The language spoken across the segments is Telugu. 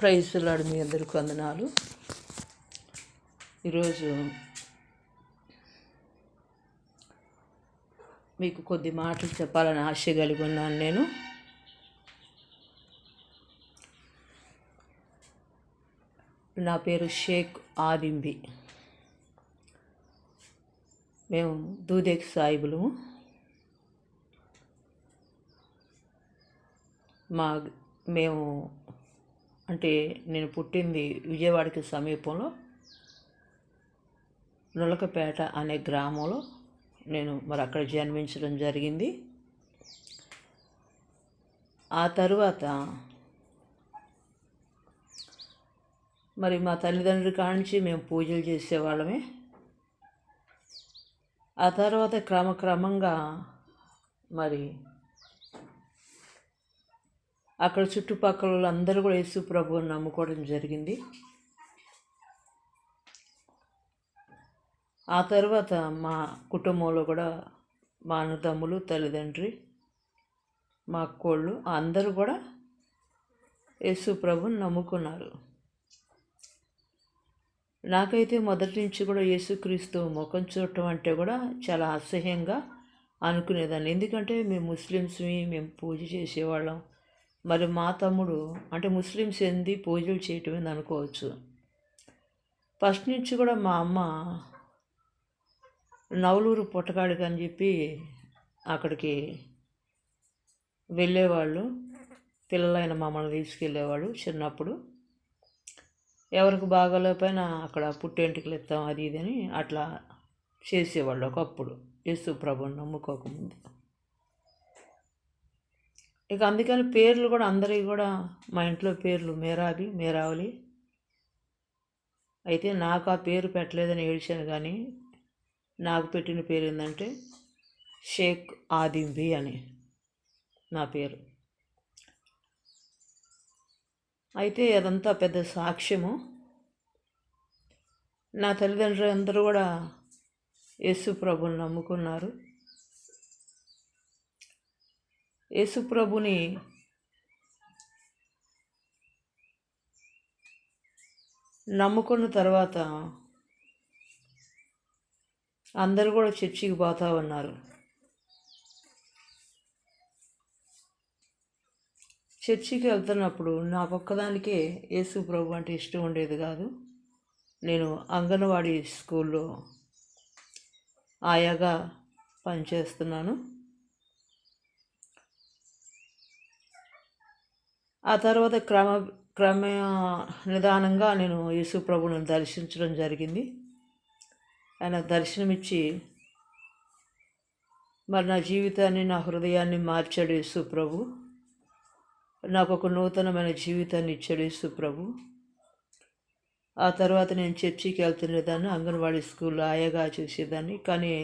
ప్రైజ్ లాడు మీ అందరికీ వందనాలు. ఈరోజు మీకు కొద్ది మాటలు చెప్పాలని ఆశ కలిగి ఉన్నాను. నేను నా పేరు షేక్ ఆదింబి. మేము దూదేక్ సాయిబులము. మేము అంటే నేను పుట్టింది విజయవాడకి సమీపంలో నులకపేట అనే గ్రామంలో నేను అక్కడ జన్మించడం జరిగింది. ఆ తరువాత మా తల్లిదండ్రుల కానించి మేము పూజలు చేసేవాళ్ళమే. ఆ తర్వాత క్రమక్రమంగా అక్కడ చుట్టుపక్కల వాళ్ళందరూ కూడా యేసు ప్రభువుని నమ్ముకోవడం జరిగింది. ఆ తర్వాత మా కుటుంబంలో కూడా మా అన్నదమ్ములు, తల్లిదండ్రి, మా అక్కోళ్ళు అందరూ కూడా యేసు ప్రభువుని నమ్ముకున్నారు. నాకైతే మొదటి నుంచి కూడా యేసుక్రీస్తు ముఖం చూడటం అంటే కూడా చాలా అసహ్యంగా అనుకునేదాన్ని. ఎందుకంటే మేము ముస్లిమ్స్మి, మేము పూజ చేసేవాళ్ళం. మా తమ్ముడు అంటే ముస్లిమ్స్ ఏంది పూజలు చేయటం ఏంది అనుకోవచ్చు. ఫస్ట్ నుంచి కూడా మా అమ్మ నవలూరు పుట్టకాడికి అని చెప్పి అక్కడికి వెళ్ళేవాళ్ళు. పిల్లలైన మమ్మల్ని తీసుకెళ్ళేవాళ్ళు. చిన్నప్పుడు ఎవరికి బాగాలేకపోయినా అక్కడ పుట్టేంటికి ఇస్తాం అది ఇది అని అట్లా చేసేవాళ్ళు ఒకప్పుడు, యేసు ప్రభువుని నమ్ముకోకముందు. ఇక అందుకని పేర్లు కూడా అందరివి కూడా మా ఇంట్లో పేర్లు మేరాబి, మేరావలి. అయితే నాకు ఆ పేరు పెట్టలేదని ఏడ్చాను, కానీ నాకు పెట్టిన పేరు ఏంటంటే షేక్ ఆదింబి అని నా పేరు. అయితే అదంతా పెద్ద సాక్ష్యము. నా తల్లిదండ్రులు అందరూ కూడా యేసు ప్రభువుని నమ్ముకున్నారు. యేసు ప్రభుని నమ్ముకున్న తర్వాత అందరూ కూడా చర్చికి పోతా ఉన్నారు. చర్చికి వెళ్తున్నప్పుడు నాకొక్కదానికే యేసు ప్రభు అంటే ఇష్టం ఉండేది కాదు. నేను అంగన్వాడీ స్కూల్లో ఆయాగా పనిచేస్తున్నాను. ఆ తర్వాత క్రమ నిదానంగా నేను యేసు ప్రభువుని దర్శించడం జరిగింది. ఆయన దర్శనమిచ్చి నా జీవితాన్ని, నా హృదయాన్ని మార్చాడు యేసు ప్రభు. నాకు ఒక నూతనమైన జీవితాన్ని ఇచ్చాడు యేసు ప్రభు. ఆ తర్వాత నేను చర్చికి వెళ్తున్నదాన్ని, అంగన్వాడీ స్కూల్లో ఆయాగా చేసేదాన్ని. కానీ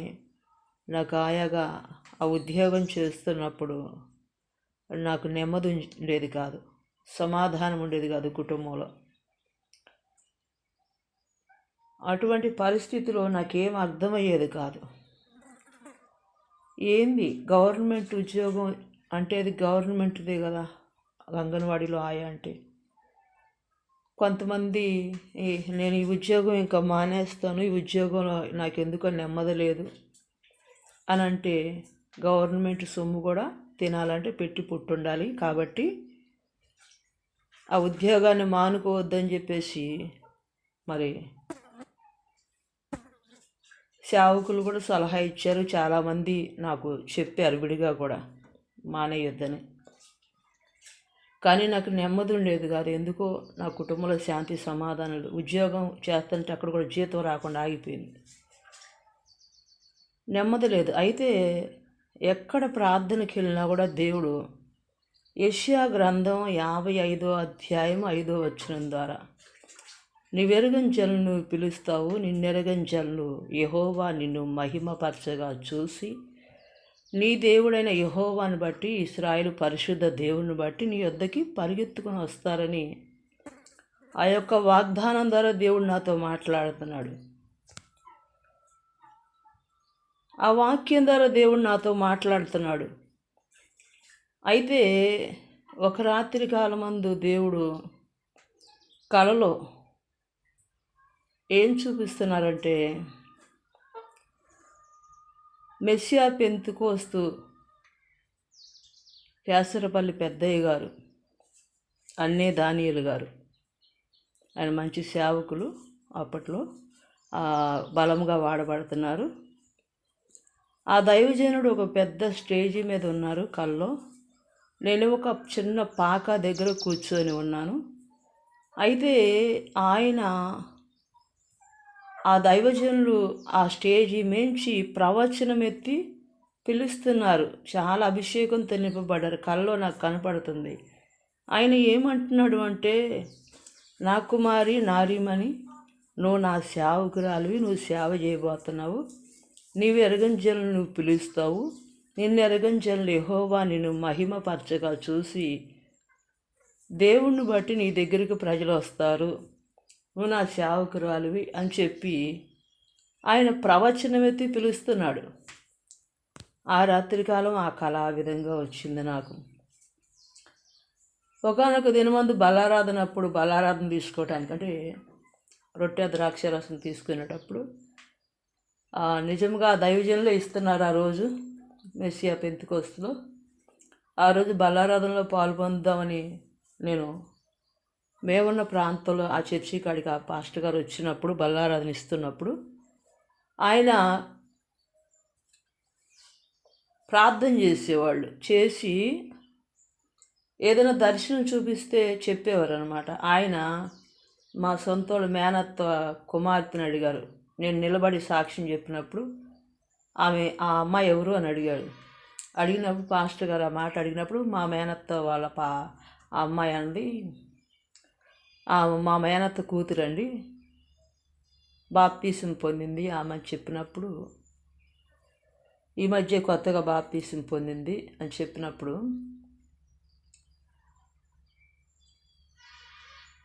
నాకు ఆయాగా ఆ ఉద్యోగం చేస్తున్నప్పుడు నాకు నెమ్మది ఉండేది కాదు, సమాధానం ఉండేది కాదు కుటుంబంలో. అటువంటి పరిస్థితిలో నాకేం అర్థమయ్యేది కాదు. ఏంది గవర్నమెంట్ ఉద్యోగం అంటే, అది గవర్నమెంట్దే కదా అంగన్వాడీలో ఆయా అంటే. కొంతమంది నేను ఈ ఉద్యోగం ఇంకా మానేస్తాను, ఈ ఉద్యోగంలో నాకెందుకో నెమ్మది లేదు అని అంటే, గవర్నమెంట్ సొమ్ము కూడా తినాలంటే పెట్టి పుట్టుండాలి. కాబట్టి ఆ ఉద్యోగాన్ని మానుకోవద్దని చెప్పేసి సేవకులు కూడా సలహా ఇచ్చారు. చాలామంది నాకు చెప్పారు విడిగా కూడా మానేయొద్దని. కానీ నాకు నెమ్మది ఉండేది కాదు. ఎందుకో నా కుటుంబంలో శాంతి సమాధానాలు. ఉద్యోగం చేస్తుంటే అక్కడ కూడా జీతం రాకుండా ఆగిపోయింది, నెమ్మది లేదు. అయితే ఎక్కడ ప్రార్థనకి వెళ్ళినా కూడా దేవుడు యెషయా గ్రంథం 55వ అధ్యాయం 5వ వచనం ద్వారా, నీవెరగని జనులను పిలుస్తావు, నిన్నెరగని జనులు యెహోవా నిన్ను మహిమపరచగా చూసి, నీ దేవుడైన యెహోవాను బట్టి, ఇశ్రాయేలు పరిశుద్ధ దేవుని బట్టి నీ యొద్దకి పరిగెత్తుకుని వస్తారని ఆ యొక్క వాగ్దానం ద్వారా దేవుడు నాతో మాట్లాడుతున్నాడు. ఆ వాక్యం ద్వారా దేవుడు నాతో మాట్లాడుతున్నాడు. అయితే ఒక రాత్రి కాలమందు దేవుడు కళలో ఏం చూపిస్తున్నారంటే మెస్సియా పెంతుకోస్తు కేసరపల్లి పెద్దయ్య గారు, అన్నే దానియేలు గారు, ఆయన మంచి సేవకులు, అప్పట్లో బలంగా వాడబడుతున్నారు. ఆ దైవజనుడు ఒక పెద్ద స్టేజీ మీద ఉన్నారు కల్లో. నేను ఒక చిన్న పాక దగ్గర కూర్చొని ఉన్నాను. అయితే ఆయన ఆ దైవజనులు ఆ స్టేజీ మించి ప్రవచనం ఎత్తి పిలుస్తున్నారు. చాలా అభిషేకంతో నింపబడ్డారు. కల్లో నాకు కనపడుతుంది. ఆయన ఏమంటున్నాడు అంటే, నా కుమారి నారీమణి, నువ్వు నా సేవకురాలివి, నువ్వు సేవ చేయబోతున్నావు. నీవు ఎరగని జనులు నువ్వు పిలుస్తావు. నిన్ను ఎరగని జనులు యెహోవా నిన్ను మహిమపరచగా చూసి దేవుణ్ణి బట్టి నీ దగ్గరికి ప్రజలు వస్తారు. నువ్వు నా సేవకురాలివి అని చెప్పి ఆయన ప్రవచనం ఎత్తి పిలుస్తున్నాడు. ఆ రాత్రికాలం ఆ కళ ఆ విధంగా వచ్చింది నాకు. ఒకనొక దినమందు బలారాధన తీసుకోవటానికి, అంటే రొట్టె ద్రాక్షరసం తీసుకునేటప్పుడు నిజంగా దైవజనులే ఇస్తున్నారు. ఆ రోజు మెస్సియా పెంతెకోస్తులో ఆ రోజు బలారాధనలో పాల్పొందామని మేమున్న ప్రాంతంలో ఆ చర్చి కాడికి ఆ పాస్టర్ గారు వచ్చినప్పుడు బలారాధన ఇస్తున్నప్పుడు ఆయన ప్రార్థన చేసేవాళ్ళు. చేసి ఏదైనా దర్శనం చూపిస్తే చెప్పేవారు అనమాట. ఆయన మా సొంతోళ్ళు మేనత్త కుమార్తెని అడిగారు. నేను నిలబడి సాక్ష్యం చెప్పినప్పుడు ఆ అమ్మాయి ఎవరు అని అడిగినప్పుడు పాస్టర్ గారు ఆ మాట అడిగినప్పుడు మా మేనత్త వాళ్ళ ఆ అమ్మాయి అంది, మా మేనత్త కూతురండి, బాప్తీసం పొందింది ఆమె అని చెప్పినప్పుడు, ఈ మధ్య కొత్తగా బాప్తీసం పొందింది అని చెప్పినప్పుడు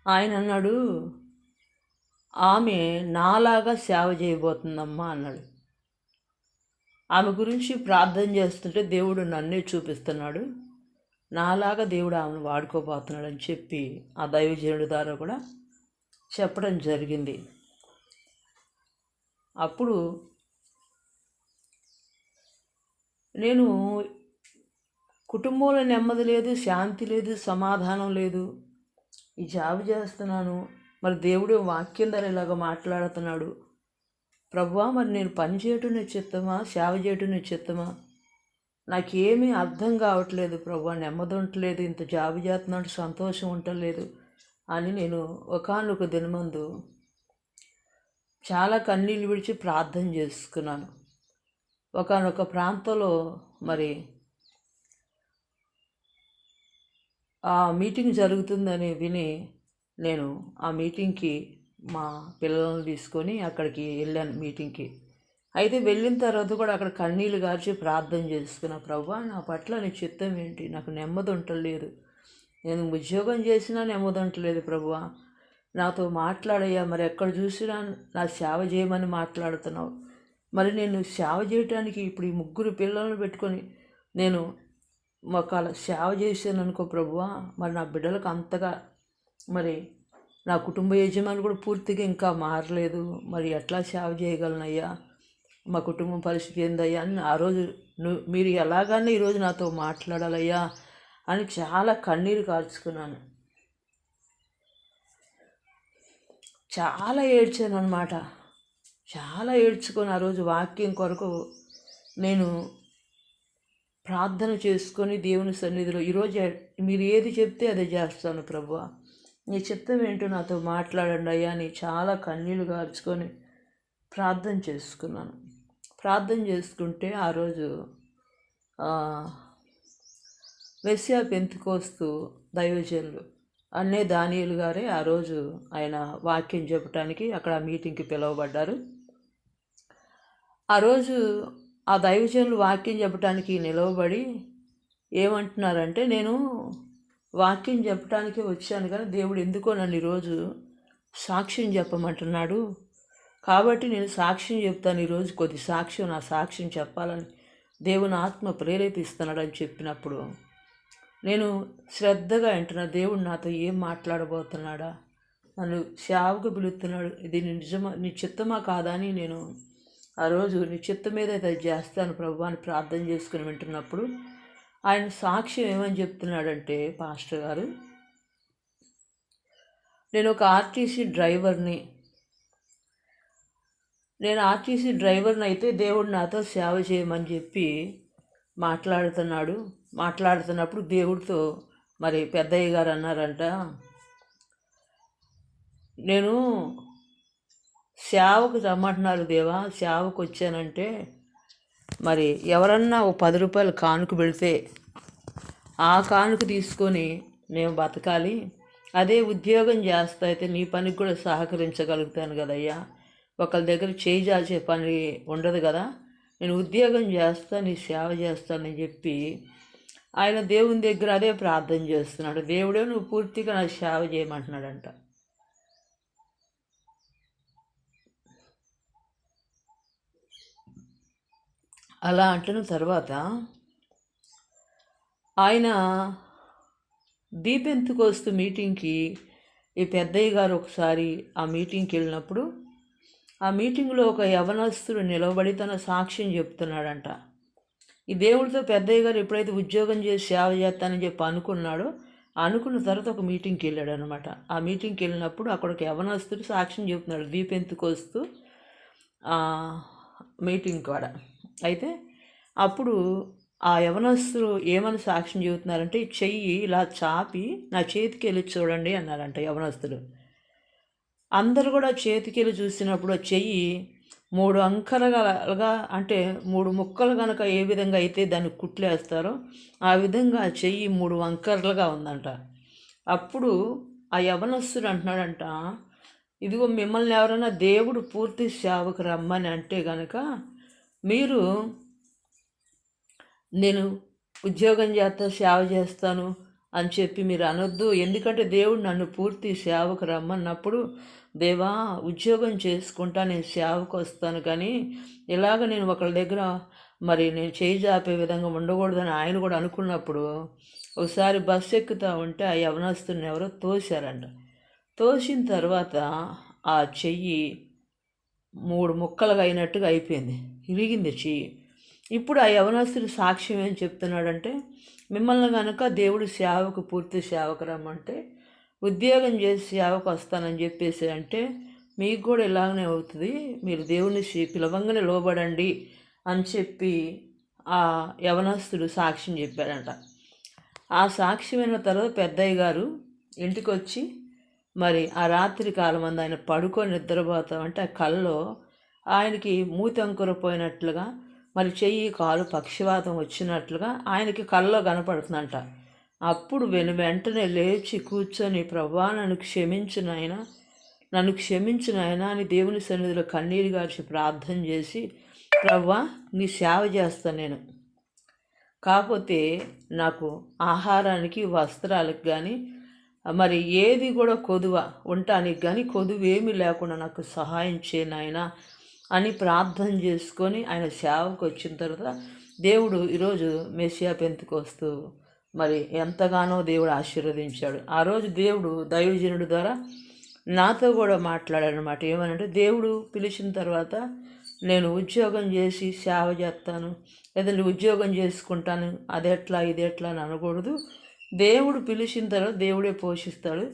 ఆయన అన్నాడు, ఆమె నాలాగా సేవ చేయబోతుందమ్మా అన్నాడు. ఆమె గురించి ప్రార్థన చేస్తుంటే దేవుడు నన్నే చూపిస్తున్నాడు, నాలాగా దేవుడు ఆమెను వాడుకోబోతున్నాడు అని చెప్పి ఆ దైవజనుడి ద్వారా కూడా చెప్పడం జరిగింది. అప్పుడు నేను కుటుంబంలో నెమ్మది లేదు, శాంతి లేదు, సమాధానం లేదు, ఈ జాబ్ చేస్తున్నాను, మరి దేవుడు వాక్యం ద్వారా ఇలాగ మాట్లాడుతున్నాడు, ప్రభువా మరి నేను పని చేయటం నీ చిత్తమా, సేవ చేయటం నీ చిత్తమా, నాకేమీ అర్థం కావట్లేదు ప్రభువా, నెమ్మది ఉండట్లేదు, ఇంత జాబ్ చేస్తున్నాడు సంతోషం ఉండలేదు అని నేను ఒకానొక దినమందు చాలా కన్నీళ్ళు విడిచి ప్రార్థన చేసుకున్నాను. ఒకానొక ప్రాంతంలో మరి ఆ మీటింగ్ జరుగుతుందని విని నేను ఆ మీటింగ్కి మా పిల్లలను తీసుకొని అక్కడికి వెళ్ళాను మీటింగ్కి. అయితే వెళ్ళిన తర్వాత కూడా అక్కడ కన్నీళ్ళు గార్చి ప్రార్థన చేసుకున్నా, ప్రభువా నా పట్ల నీ చిత్తం ఏంటి, నాకు నెమ్మది ఉండలేదు, నేను ఉద్యోగం చేసినా నెమ్మది ఉండలేదు ప్రభువా, నాతో మాట్లాడయ్యా, మరి ఎక్కడ చూసినా నా సేవ చేయమని మాట్లాడుతున్నావు, మరి నేను సేవ చేయటానికి ఇప్పుడు ఈ 3 పిల్లలను పెట్టుకొని నేను ఒకవేళ సేవ చేశాను అనుకో ప్రభువా, మరి నా బిడ్డలకు అంతగా, మరి నా కుటుంబ యజమాని కూడా పూర్తిగా ఇంకా మారలేదు, మరి ఎట్లా సేవ చేయగలనయ్యా, మా కుటుంబం పరిస్థితి ఏందయ్యా అని ఆ రోజు మీరు ఎలాగన్నా ఈరోజు నాతో మాట్లాడాలయ్యా అని చాలా కన్నీరు కార్చుకున్నాను. చాలా ఏడ్చాను అన్నమాట. చాలా ఏడ్చుకొని ఆ రోజు వాక్యం కొరకు నేను ప్రార్థన చేసుకొని దేవుని సన్నిధిలో, ఈరోజు మీరు ఏది చెప్తే అదే చేస్తాను ప్రభువా, నీ చిత్తం ఏంటో నాతో మాట్లాడండి అయ్యా అని చాలా కన్నీళ్ళు కార్చుకొని ప్రార్థన చేసుకున్నాను. ప్రార్థన చేసుకుంటే ఆ రోజు మెస్సియా పెంతెకోస్తు దైవజనులు అన్నే దానియేలు గారే ఆ రోజు ఆయన వాక్యం చెప్పడానికి అక్కడ మీటింగ్కి పిలువబడ్డారు. ఆ రోజు ఆ దైవజనులు వాక్యం చెప్పడానికి నిలవబడి ఏమంటున్నారంటే, నేను వాక్యం చెప్పడానికి వచ్చాను కానీ దేవుడు ఎందుకో నన్ను ఈరోజు సాక్ష్యం చెప్పమంటున్నాడు, కాబట్టి నేను సాక్ష్యం చెప్తాను, ఈరోజు కొద్ది సాక్ష్యం, నా సాక్ష్యం చెప్పాలని దేవుని ఆత్మ ప్రేరేపిస్తున్నాడని చెప్పినప్పుడు నేను శ్రద్ధగా వింటున్నా, దేవుడు నాతో ఏం మాట్లాడబోతున్నాడా, నన్ను సేవకు పిలుస్తున్నాడు, ఇది నిజమా, నీ చిత్తమా కాదా అని నేను ఆ రోజు నీ చిత్తం మీద అది చేస్తాను ప్రభు అని ప్రార్థన చేసుకుని వింటున్నప్పుడు ఆయన సాక్ష్యం ఏమని చెప్తున్నాడంటే, పాస్టర్ గారు, నేను ఒక ఆర్టీసీ డ్రైవర్ని అయితే దేవుడు నాతో సేవ చేయమని చెప్పి మాట్లాడుతున్నప్పుడు దేవుడితో మరి పెద్దయ్య గారు అన్నారంట, నేను సేవకు రమ్మంటున్నారు దేవా, సేవకు వచ్చానంటే మరి ఎవరన్నా ఓ 10 రూపాయలు కానుక పెడితే ఆ కానుక తీసుకొని నేను బతకాలి, అదే ఉద్యోగం చేస్తా అయితే నీ పనికి కూడా సహకరించగలుగుతాను కదయ్యా, ఒకళ్ళ దగ్గర చేయి చాచే పని ఉండదు కదా, నేను ఉద్యోగం చేస్తా, నీ సేవ చేస్తానని చెప్పి ఆయన దేవుని దగ్గర అదే ప్రార్థన చేస్తున్నాడు. దేవుడే నువ్వు పూర్తిగా నా సేవ చేయమంటున్నాడంట. అలా అంటున్న తర్వాత ఆయన దీపెంతుకోస్తు మీటింగ్కి ఈ పెద్దయ్య గారు ఒకసారి ఆ మీటింగ్కి వెళ్ళినప్పుడు ఆ మీటింగ్లో ఒక యవనస్తుడు నిలబడి తన సాక్ష్యం చెప్తున్నాడంట. ఈ దేవుడితో పెద్దయ్య గారు ఎప్పుడైతే ఉద్యోగం చేసి సేవ చేస్తానని చెప్పి అనుకున్న తర్వాత ఒక మీటింగ్కి వెళ్ళాడు అనమాట. ఆ మీటింగ్కి వెళ్ళినప్పుడు అక్కడ ఒక యవనస్తుడు సాక్ష్యం చెప్తున్నాడు దీపెంతుకోస్తు మీటింగ్ కాడ. అయితే అప్పుడు ఆ యవనస్తులు ఏమని సాక్ష్యం చెబుతున్నారంటే, చెయ్యి ఇలా చాపి నా చేతికి వెళ్ళి చూడండి అన్నారంట యవనస్తుడు. అందరూ కూడా చేతికి వెళ్ళి చూసినప్పుడు ఆ చెయ్యి 3 అంకలుగా అంటే 3 ముక్కలు కనుక ఏ విధంగా అయితే దాన్ని కుట్లేస్తారో ఆ విధంగా ఆ చెయ్యి 3 వంకరలుగా ఉందంట. అప్పుడు ఆ యవనస్తుడు అంటున్నాడంట, ఇదిగో మిమ్మల్ని ఎవరైనా దేవుడు పూర్తి సేవకు రమ్మని అంటే కనుక మీరు నేను ఉద్యోగం చేస్తా, సేవ చేస్తాను అని చెప్పి మీరు అనొద్దు. ఎందుకంటే దేవుడు నన్ను పూర్తి సేవకు రమ్మన్నప్పుడు, దేవా ఉద్యోగం చేసుకుంటా నేను సేవకు వస్తాను, కానీ ఇలాగ నేను ఒకళ్ళ దగ్గర మరి నేను చేయి జాపే విధంగా ఉండకూడదని ఆయన కూడా అనుకున్నప్పుడు ఒకసారి బస్సు ఎక్కుతూ ఉంటే ఆ యవనస్తుని ఎవరో తోశారంట. తోసిన తర్వాత ఆ చెయ్యి 3 ముక్కలుగా అయినట్టుగా అయిపోయింది, ఇరిగింది చెయ్యి. ఇప్పుడు ఆ యవనస్తుడి సాక్ష్యం ఏం చెప్తున్నాడంటే, మిమ్మల్ని కనుక దేవుడు సేవకు పూర్తి సేవకు రమ్మంటే ఉద్యోగం చేసి సేవకు వస్తానని చెప్పేసి అంటే మీకు కూడా ఇలాగనే అవుతుంది, మీరు దేవుని పిలవంగానే లోబడండి అని చెప్పి ఆ యవనస్తుడు సాక్ష్యం చెప్పాడంట. ఆ సాక్ష్యమైన తర్వాత పెద్దయ్య గారు ఇంటికి వచ్చి మరి ఆ రాత్రి కాలం అందు ఆయన పడుకొని నిద్రపోతామంటే ఆ కల్లో ఆయనకి మూతి అంకురపోయినట్లుగా మరి చెయ్యి కాలు పక్షవాతం వచ్చినట్లుగా ఆయనకి కల్లో కనపడుతుందంట. అప్పుడు వెంటనే లేచి కూర్చొని, ప్రభువా నన్ను క్షమించిన ఆయన అని దేవుని సన్నిధిలో కన్నీరు గార్చి ప్రార్థన చేసి, ప్రభువా నీ సేవ చేస్తాను నేను, కాకపోతే నాకు ఆహారానికి వస్త్రాలకు కానీ మరి ఏది కూడా ఉండటానికి కానీ కొదువేమీ లేకుండా నాకు సహాయం చేయనాయనా అని ప్రార్థన చేసుకొని ఆయన సేవకు వచ్చిన తర్వాత దేవుడు ఈరోజు మెస్సియా పెంతెకోస్తు మరి ఎంతగానో దేవుడు ఆశీర్వదించాడు. ఆ రోజు దేవుడు దైవజనుడి ద్వారా నాతో కూడా మాట్లాడాడు అనమాట. ఏమనంటే, దేవుడు పిలిచిన తర్వాత నేను ఉద్యోగం చేసి సేవ చేస్తాను, లేదంటే ఉద్యోగం చేసుకుంటాను, అదెట్లా ఇదెట్లా అని అనకూడదు. దేవుడు పిలిచిన తర్వాత దేవుడే పోషిస్తాడు.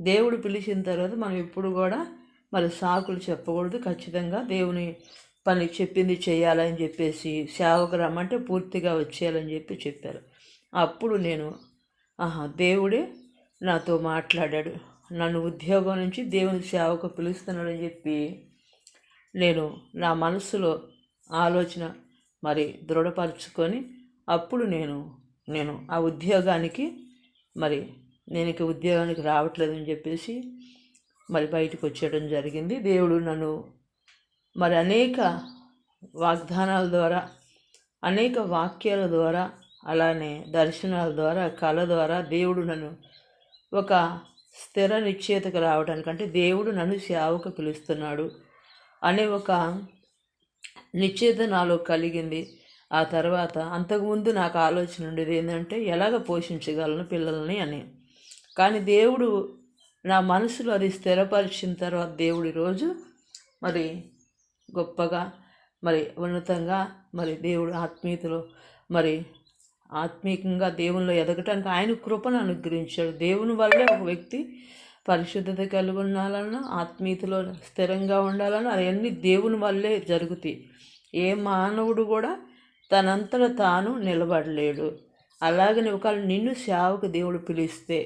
దేవుడు పిలిచిన తర్వాత మనం ఎప్పుడు కూడా మరి సాకులు చెప్పకూడదు. ఖచ్చితంగా దేవుని పని చెప్పింది చేయాలని చెప్పేసి సేవకు రమ్మంటే పూర్తిగా వచ్చేయాలని చెప్పారు. అప్పుడు నేను దేవుడే నాతో మాట్లాడాడు, నన్ను ఉద్యోగం నుంచి దేవుని సేవకు పిలుస్తున్నాడని చెప్పి నేను నా మనసులో ఆలోచన మరి దృఢపరచుకొని అప్పుడు నేను ఆ ఉద్యోగానికి నేను ఇక ఉద్యోగానికి రావట్లేదని చెప్పేసి మరి బయటకు వచ్చేయడం జరిగింది. దేవుడు నన్ను మరి అనేక వాగ్దానాల ద్వారా, అనేక వాక్యాల ద్వారా, అలానే దర్శనాల ద్వారా, కళ ద్వారా దేవుడు నన్ను ఒక స్థిర నిశ్చయితకు రావడానికంటే దేవుడు నన్ను సేవకు పిలుస్తున్నాడు అనే ఒక నిశ్చయిత నాలో కలిగింది. ఆ తర్వాత అంతకుముందు నాకు ఆలోచన ఉండేది ఏంటంటే, ఎలాగ పోషించగలను పిల్లల్ని అని. కానీ దేవుడు నా మనసులో అది స్థిరపరిచిన తర్వాత దేవుడి రోజు మరి గొప్పగా మరి ఉన్నతంగా మరి దేవుడు ఆత్మీయతలో మరి ఆత్మీయంగా దేవునిలో ఎదగటానికి ఆయన కృపను అనుగ్రహించాడు. దేవుని వల్లే ఒక వ్యక్తి పరిశుద్ధత కలిగి ఉండాలన్నా, ఆత్మీయతలో స్థిరంగా ఉండాలన్నా అవన్నీ దేవుని వల్లే జరుగుతాయి. ఏ మానవుడు కూడా తనంతట తాను నిలబడలేడు. అలాగని ఒకవేళ నిన్ను సేవకు దేవుడు పిలిస్తే,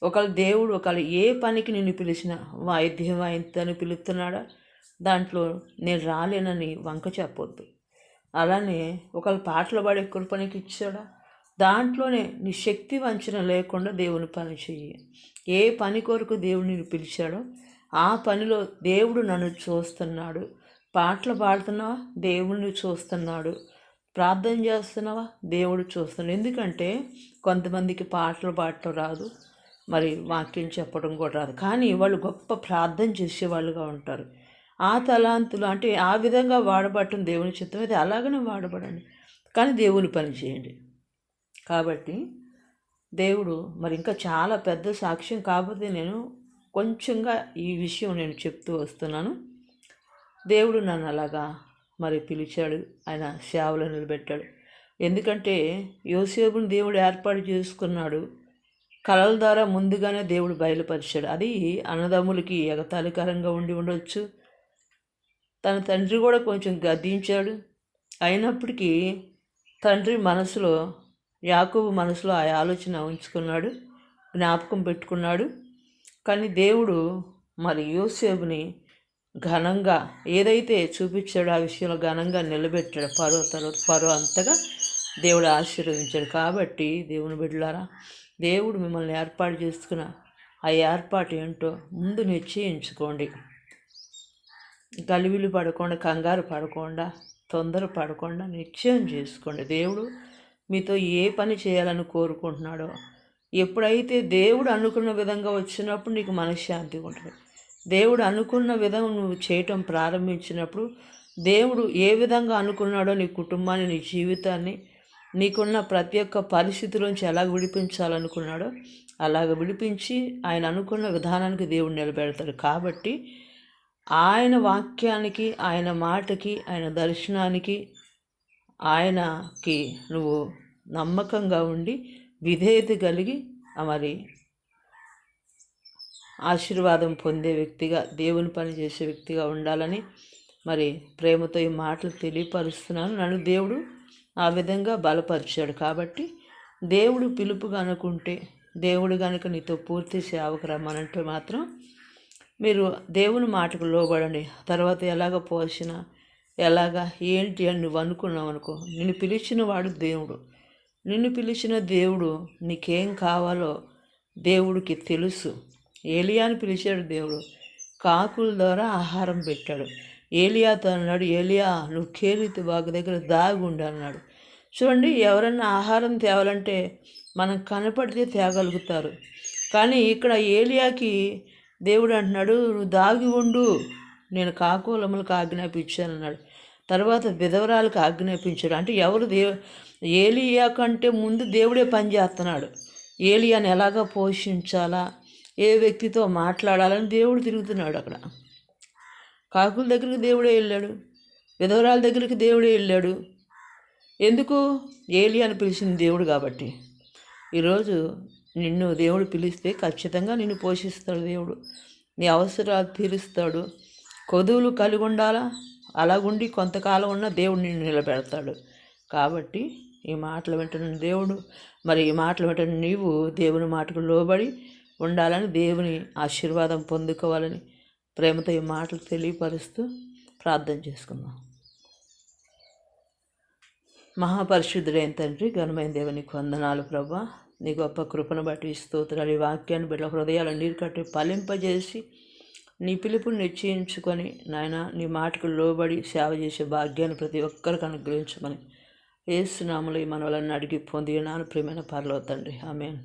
ఒకవేళ ఏ పనికి నిన్ను పిలిచినా వాయిద్యం వాయింతని పిలుస్తున్నాడా, దాంట్లో నేను రాలేనని వంక చెప్పొద్దు. అలానే ఒకవేళ పాటలు పాడే కృపనికి ఇచ్చాడా, దాంట్లోనే నీ శక్తి వంచన లేకుండా దేవుని పని చెయ్యి. ఏ పని కొరకు దేవుడు నిన్ను పిలిచాడో ఆ పనిలో దేవుడు నన్ను చూస్తున్నాడు. పాటలు పాడుతున్నావా, దేవుడిని చూస్తున్నాడు. ప్రార్థన చేస్తున్నావా, దేవుడు చూస్తున్నాడు. ఎందుకంటే కొంతమందికి పాటలు పాడటం రాదు, మరి వాక్యం చెప్పడం కూడా రాదు, కానీ వాళ్ళు గొప్ప ప్రార్థన చేసేవాళ్ళుగా ఉంటారు. ఆ తలాంతులు అంటే ఆ విధంగా వాడబడటం దేవుని చిత్తం. అది అలాగనే వాడబడండి, కానీ దేవుని పని చేయండి. కాబట్టి దేవుడు మరి ఇంకా చాలా పెద్ద సాక్ష్యం, కాకపోతే నేను కొంచెంగా ఈ విషయం నేను చెప్తూ వస్తున్నాను. దేవుడు నన్ను అలాగా మరి పిలిచాడు, ఆయన సేవలో నిలబెట్టాడు. ఎందుకంటే యోసేపుని దేవుడు ఏర్పాటు చేసుకున్నాడు. కళల ద్వారా ముందుగానే దేవుడు బయలుపరిచాడు. అది అన్నదమ్ములకి ఎగతాళికరంగా ఉండి ఉండొచ్చు. తన తండ్రి కూడా కొంచెం గద్దించాడు. అయినప్పటికీ తండ్రి మనసులో, యాకోబు మనసులో ఆ ఆలోచన ఉంచుకున్నాడు, జ్ఞాపకం పెట్టుకున్నాడు. కానీ దేవుడు మరి యోసేపుని ఘనంగా ఏదైతే చూపించాడో ఆ విషయంలో ఘనంగా నిలబెట్టాడు. పరో అంతగా దేవుడు ఆశీర్వదించాడు. కాబట్టి దేవుని బిడ్డలారా, దేవుడు మిమ్మల్ని ఏర్పాటు చేసుకున్న ఆ ఏర్పాటు ఏంటో ముందు నిశ్చయించుకోండి. గలిబిలి పడకుండా, కంగారు పడకుండా, తొందర పడకుండా నిశ్చయం చేసుకోండి. దేవుడు మీతో ఏ పని చేయాలని కోరుకుంటున్నాడో, ఎప్పుడైతే దేవుడు అనుకున్న విధంగా వచ్చినప్పుడు నీకు మనశ్శాంతి ఉంటుంది. దేవుడు అనుకున్న విధంగా నువ్వు చేయటం ప్రారంభించినప్పుడు, దేవుడు ఏ విధంగా అనుకున్నాడో నీ కుటుంబాన్ని, నీ జీవితాన్ని, నీకున్న ప్రతి ఒక్క పరిస్థితిలోంచి ఎలా విడిపించాలనుకున్నాడో అలాగ విడిపించి ఆయన అనుకున్న విధానానికి దేవుడు నిలబెడతాడు. కాబట్టి ఆయన వాక్యానికి, ఆయన మాటకి, ఆయన దర్శనానికి, ఆయనకి నువ్వు నమ్మకంగా ఉండి విధేయత కలిగి మరి ఆశీర్వాదం పొందే వ్యక్తిగా, దేవుని పని చేసే వ్యక్తిగా ఉండాలని మరి ప్రేమతో ఈ మాటలు తెలియపరుస్తున్నాను. నన్ను దేవుడు ఆ విధంగా బలపరిచాడు. కాబట్టి దేవుడు పిలుపుగా అనుకుంటే, దేవుడు కనుక నీతో పూర్తి సేవకు రమ్మనంటే మాత్రం మీరు దేవుని మాటకు లోబడండి. తర్వాత ఎలాగ పోసినా ఎలాగా ఏంటి అని నువ్వు అనుకున్నావు అనుకో, నిన్ను పిలిచిన వాడు దేవుడు. నిన్ను పిలిచిన దేవుడు నీకేం కావాలో దేవుడికి తెలుసు. ఏలియాని పిలిచాడు దేవుడు, కాకుల ద్వారా ఆహారం పెట్టాడు. ఏలియాతో అన్నాడు, ఏలియా నువ్వు కేరీతు బాగు దగ్గర దాగుండు అన్నాడు. చూడండి, ఎవరన్నా ఆహారం తేవాలంటే మనం కనపడితే తేగలుగుతారు. కానీ ఇక్కడ ఏలియాకి దేవుడు అంటున్నాడు, నువ్వు దాగి ఉండు, నేను కాకులములకు ఆజ్ఞాపించాను అన్నాడు. తర్వాత విధవరాలకు ఆజ్ఞాపించాడు. అంటే ఎవరు ఏలియా కంటే ముందు దేవుడే పనిచేస్తున్నాడు. ఏలియాని ఎలాగ పోషించాలా, ఏ వ్యక్తితో మాట్లాడాలని దేవుడు తిరుగుతున్నాడు. అక్కడ కాకుల దగ్గరికి దేవుడే వెళ్ళాడు, విధవరాల దగ్గరికి దేవుడే వెళ్ళాడు. ఎందుకు? ఏలియాని పిలిచింది దేవుడు కాబట్టి. ఈరోజు నిన్ను దేవుడు పిలిస్తే ఖచ్చితంగా నిన్ను పోషిస్తాడు దేవుడు, నీ అవసరాలు తీరుస్తాడు. కొదువులు కలిగి ఉండాలా, అలాగుండి కొంతకాలం ఉన్న దేవుడు నిన్ను నిలబెడతాడు. కాబట్టి ఈ మాటలు వింటున్న దేవుడు, మరి ఈ మాటలు వింటున్న నీవు దేవుని మాటకు లోబడి ఉండాలని, దేవుని ఆశీర్వాదం పొందుకోవాలని ప్రేమతో ఈ మాటలు తెలియపరుస్తూ ప్రార్థన చేసుకుందాం. మహాపరిశుద్ధుడైన తండ్రి, ఘనమైన దేవునికి వందనాలు ప్రభా. నీ గొప్ప కృపను బట్టి స్తోత్రాలు. ఈ వాక్యాన్ని బిడ్డ హృదయాలు నీరు కట్టి ఫలింపజేసి నీ పిలుపుని నిశ్చయించుకొని నాయన నీ మాటకు లోబడి సేవ చేసే భాగ్యాన్ని ప్రతి ఒక్కరికి అనుగ్రహించమని యేసు నామములో ఈ మనవలన్నీ అడిగి పొంది నాన్న ప్రియమైన పరలోక తండ్రి. ఆమేన్.